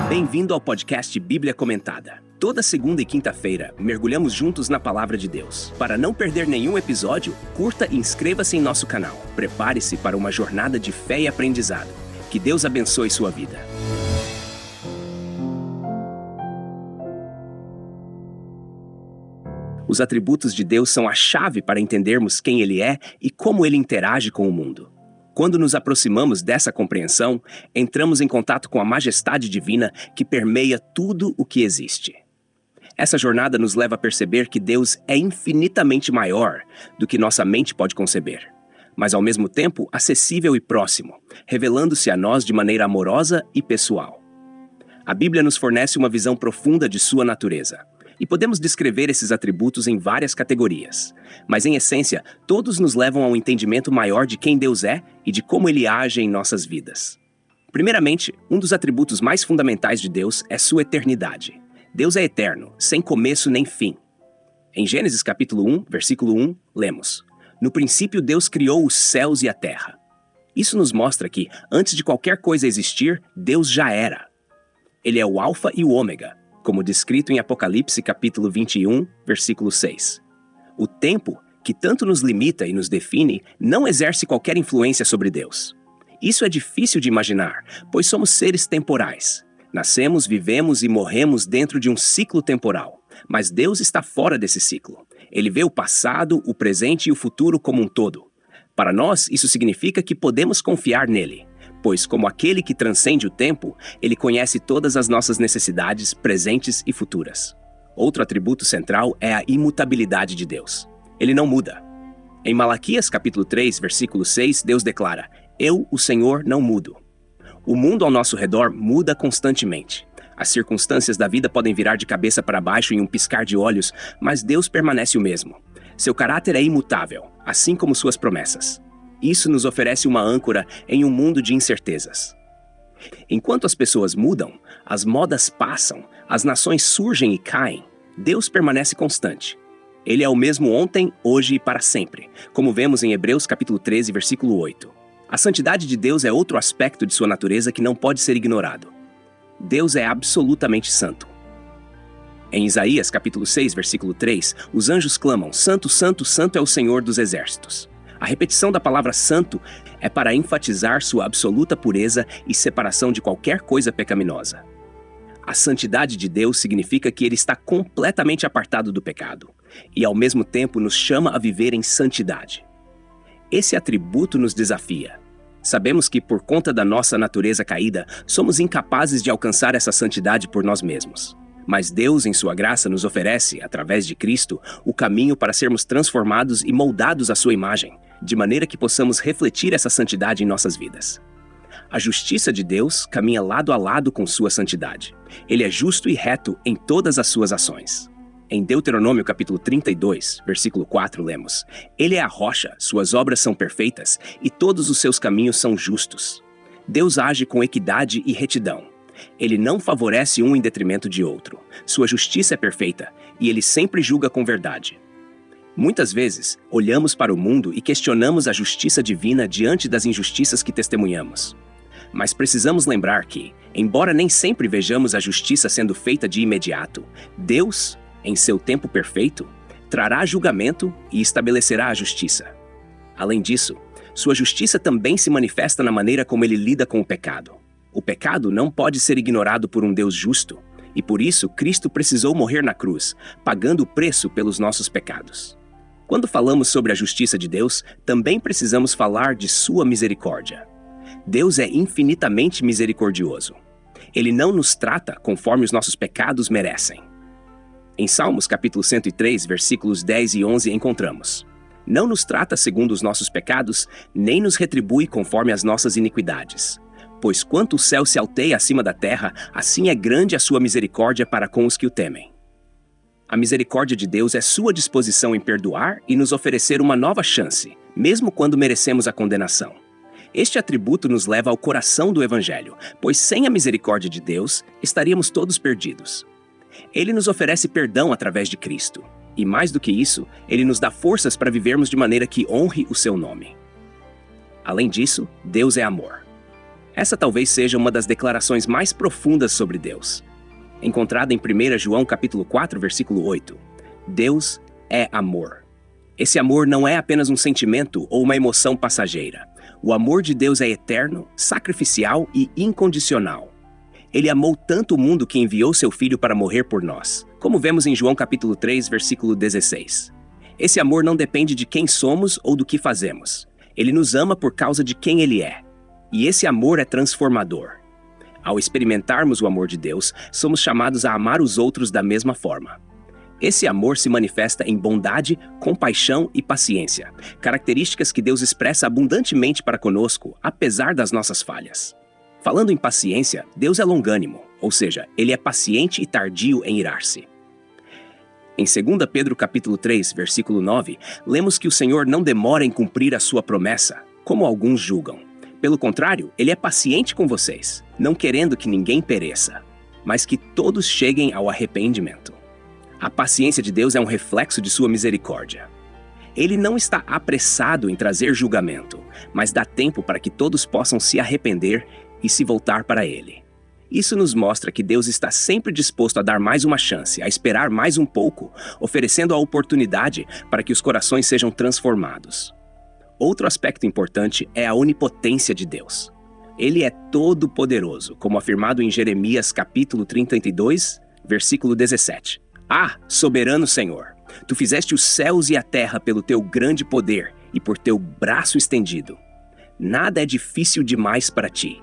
Bem-vindo ao podcast Bíblia Comentada. Toda segunda e quinta-feira, mergulhamos juntos na Palavra de Deus. Para não perder nenhum episódio, curta e inscreva-se em nosso canal. Prepare-se para uma jornada de fé e aprendizado. Que Deus abençoe sua vida. Os atributos de Deus são a chave para entendermos quem Ele é e como Ele interage com o mundo. Quando nos aproximamos dessa compreensão, entramos em contato com a majestade divina que permeia tudo o que existe. Essa jornada nos leva a perceber que Deus é infinitamente maior do que nossa mente pode conceber, mas ao mesmo tempo acessível e próximo, revelando-se a nós de maneira amorosa e pessoal. A Bíblia nos fornece uma visão profunda de sua natureza, e podemos descrever esses atributos em várias categorias, mas em essência, todos nos levam a um entendimento maior de quem Deus é e de como Ele age em nossas vidas. Primeiramente, um dos atributos mais fundamentais de Deus é sua eternidade. Deus é eterno, sem começo nem fim. Em Gênesis capítulo 1, versículo 1, lemos: "No princípio Deus criou os céus e a terra." Isso nos mostra que, antes de qualquer coisa existir, Deus já era. Ele é o Alfa e o Ômega, como descrito em Apocalipse capítulo 21, versículo 6. O tempo, que tanto nos limita e nos define, não exerce qualquer influência sobre Deus. Isso é difícil de imaginar, pois somos seres temporais. Nascemos, vivemos e morremos dentro de um ciclo temporal, mas Deus está fora desse ciclo. Ele vê o passado, o presente e o futuro como um todo. Para nós, isso significa que podemos confiar nele, pois, como aquele que transcende o tempo, ele conhece todas as nossas necessidades presentes e futuras. Outro atributo central é a imutabilidade de Deus. Ele não muda. Em Malaquias capítulo 3, versículo 6, Deus declara: "Eu, o Senhor, não mudo." O mundo ao nosso redor muda constantemente. As circunstâncias da vida podem virar de cabeça para baixo em um piscar de olhos, mas Deus permanece o mesmo. Seu caráter é imutável, assim como suas promessas. Isso nos oferece uma âncora em um mundo de incertezas. Enquanto as pessoas mudam, as modas passam, as nações surgem e caem, Deus permanece constante. Ele é o mesmo ontem, hoje e para sempre, como vemos em Hebreus capítulo 13, versículo 8. A santidade de Deus é outro aspecto de sua natureza que não pode ser ignorado. Deus é absolutamente santo. Em Isaías capítulo 6, versículo 3, os anjos clamam: "Santo, santo, santo é o Senhor dos exércitos." A repetição da palavra santo é para enfatizar sua absoluta pureza e separação de qualquer coisa pecaminosa. A santidade de Deus significa que Ele está completamente apartado do pecado e, ao mesmo tempo, nos chama a viver em santidade. Esse atributo nos desafia. Sabemos que, por conta da nossa natureza caída, somos incapazes de alcançar essa santidade por nós mesmos. Mas Deus, em sua graça, nos oferece, através de Cristo, o caminho para sermos transformados e moldados à sua imagem, de maneira que possamos refletir essa santidade em nossas vidas. A justiça de Deus caminha lado a lado com sua santidade. Ele é justo e reto em todas as suas ações. Em Deuteronômio capítulo 32, versículo 4, lemos: "Ele é a rocha, suas obras são perfeitas e todos os seus caminhos são justos." Deus age com equidade e retidão. Ele não favorece um em detrimento de outro. Sua justiça é perfeita e ele sempre julga com verdade. Muitas vezes, olhamos para o mundo e questionamos a justiça divina diante das injustiças que testemunhamos. Mas precisamos lembrar que, embora nem sempre vejamos a justiça sendo feita de imediato, Deus, em seu tempo perfeito, trará julgamento e estabelecerá a justiça. Além disso, sua justiça também se manifesta na maneira como ele lida com o pecado. O pecado não pode ser ignorado por um Deus justo, e por isso Cristo precisou morrer na cruz, pagando o preço pelos nossos pecados. Quando falamos sobre a justiça de Deus, também precisamos falar de sua misericórdia. Deus é infinitamente misericordioso. Ele não nos trata conforme os nossos pecados merecem. Em Salmos capítulo 103, versículos 10 e 11, encontramos: "Não nos trata segundo os nossos pecados, nem nos retribui conforme as nossas iniquidades. Pois quanto o céu se alteia acima da terra, assim é grande a sua misericórdia para com os que o temem." A misericórdia de Deus é sua disposição em perdoar e nos oferecer uma nova chance, mesmo quando merecemos a condenação. Este atributo nos leva ao coração do Evangelho, pois sem a misericórdia de Deus, estaríamos todos perdidos. Ele nos oferece perdão através de Cristo, e mais do que isso, ele nos dá forças para vivermos de maneira que honre o seu nome. Além disso, Deus é amor. Essa talvez seja uma das declarações mais profundas sobre Deus. Encontrada em 1 João capítulo 4, versículo 8. Deus é amor. Esse amor não é apenas um sentimento ou uma emoção passageira. O amor de Deus é eterno, sacrificial e incondicional. Ele amou tanto o mundo que enviou seu Filho para morrer por nós, como vemos em João capítulo 3, versículo 16. Esse amor não depende de quem somos ou do que fazemos. Ele nos ama por causa de quem Ele é. E esse amor é transformador. Ao experimentarmos o amor de Deus, somos chamados a amar os outros da mesma forma. Esse amor se manifesta em bondade, compaixão e paciência, características que Deus expressa abundantemente para conosco, apesar das nossas falhas. Falando em paciência, Deus é longânimo, ou seja, Ele é paciente e tardio em irar-se. Em 2 Pedro capítulo 3, versículo 9, lemos que o Senhor não demora em cumprir a sua promessa, como alguns julgam. Pelo contrário, Ele é paciente com vocês, não querendo que ninguém pereça, mas que todos cheguem ao arrependimento. A paciência de Deus é um reflexo de sua misericórdia. Ele não está apressado em trazer julgamento, mas dá tempo para que todos possam se arrepender e se voltar para Ele. Isso nos mostra que Deus está sempre disposto a dar mais uma chance, a esperar mais um pouco, oferecendo a oportunidade para que os corações sejam transformados. Outro aspecto importante é a onipotência de Deus. Ele é todo-poderoso, como afirmado em Jeremias capítulo 32, versículo 17. Ah, soberano Senhor, Tu fizeste os céus e a terra pelo Teu grande poder e por Teu braço estendido. Nada é difícil demais para Ti.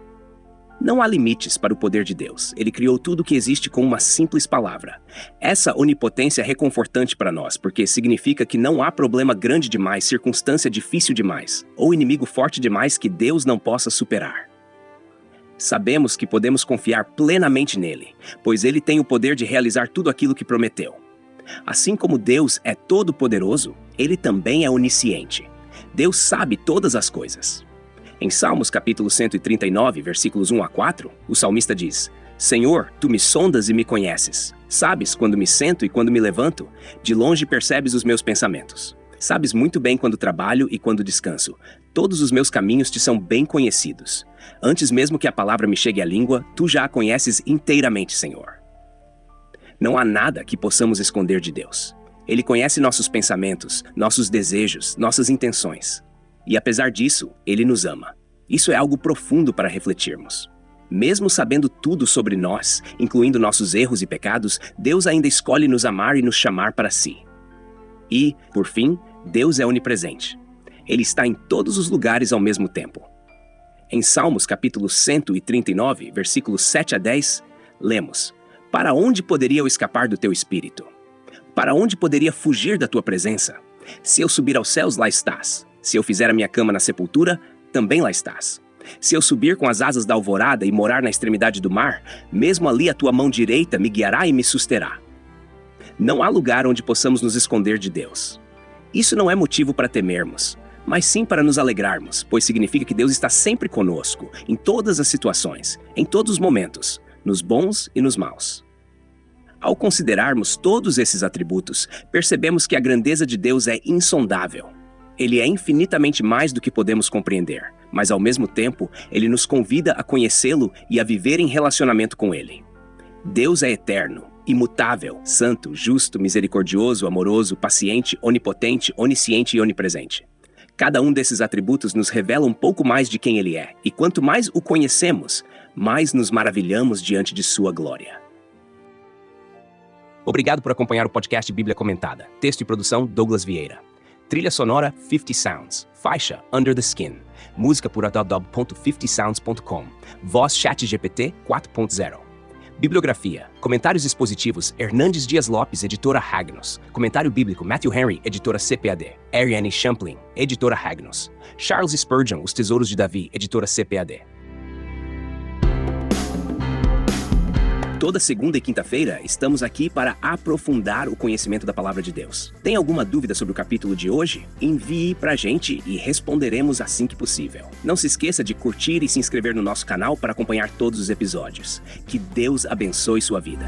Não há limites para o poder de Deus. Ele criou tudo o que existe com uma simples palavra. Essa onipotência é reconfortante para nós, porque significa que não há problema grande demais, circunstância difícil demais, ou inimigo forte demais que Deus não possa superar. Sabemos que podemos confiar plenamente nele, pois ele tem o poder de realizar tudo aquilo que prometeu. Assim como Deus é todo-poderoso, ele também é onisciente. Deus sabe todas as coisas. Em Salmos capítulo 139, versículos 1 a 4, o salmista diz: Senhor, Tu me sondas e me conheces. Sabes quando me sento e quando me levanto. De longe percebes os meus pensamentos. Sabes muito bem quando trabalho e quando descanso. Todos os meus caminhos Te são bem conhecidos. Antes mesmo que a palavra me chegue à língua, Tu já a conheces inteiramente, Senhor. Não há nada que possamos esconder de Deus. Ele conhece nossos pensamentos, nossos desejos, nossas intenções. E apesar disso, Ele nos ama. Isso é algo profundo para refletirmos. Mesmo sabendo tudo sobre nós, incluindo nossos erros e pecados, Deus ainda escolhe nos amar e nos chamar para si. E, por fim, Deus é onipresente. Ele está em todos os lugares ao mesmo tempo. Em Salmos capítulo 139, versículos 7 a 10, lemos: Para onde poderia eu escapar do Teu Espírito? Para onde poderia fugir da Tua presença? Se eu subir aos céus, lá estás. Se eu fizer a minha cama na sepultura, também lá estás. Se eu subir com as asas da alvorada e morar na extremidade do mar, mesmo ali a Tua mão direita me guiará e me susterá. Não há lugar onde possamos nos esconder de Deus. Isso não é motivo para temermos, mas sim para nos alegrarmos, pois significa que Deus está sempre conosco, em todas as situações, em todos os momentos, nos bons e nos maus. Ao considerarmos todos esses atributos, percebemos que a grandeza de Deus é insondável. Ele é infinitamente mais do que podemos compreender, mas ao mesmo tempo, Ele nos convida a conhecê-lo e a viver em relacionamento com Ele. Deus é eterno, imutável, santo, justo, misericordioso, amoroso, paciente, onipotente, onisciente e onipresente. Cada um desses atributos nos revela um pouco mais de quem Ele é, e quanto mais o conhecemos, mais nos maravilhamos diante de Sua glória. Obrigado por acompanhar o podcast Bíblia Comentada. Texto e produção, Douglas Vieira. Trilha sonora 50 Sounds. Faixa Under the Skin. Música por www.50sounds.com. Voz ChatGPT 4.0. Bibliografia. Comentários expositivos Hernandes Dias Lopes, editora Hagnos. Comentário bíblico Matthew Henry, editora CPAD. Ariane Champlin, editora Hagnos. Charles Spurgeon, Os Tesouros de Davi, editora CPAD. Toda segunda e quinta-feira, estamos aqui para aprofundar o conhecimento da Palavra de Deus. Tem alguma dúvida sobre o capítulo de hoje? Envie pra gente e responderemos assim que possível. Não se esqueça de curtir e se inscrever no nosso canal para acompanhar todos os episódios. Que Deus abençoe sua vida.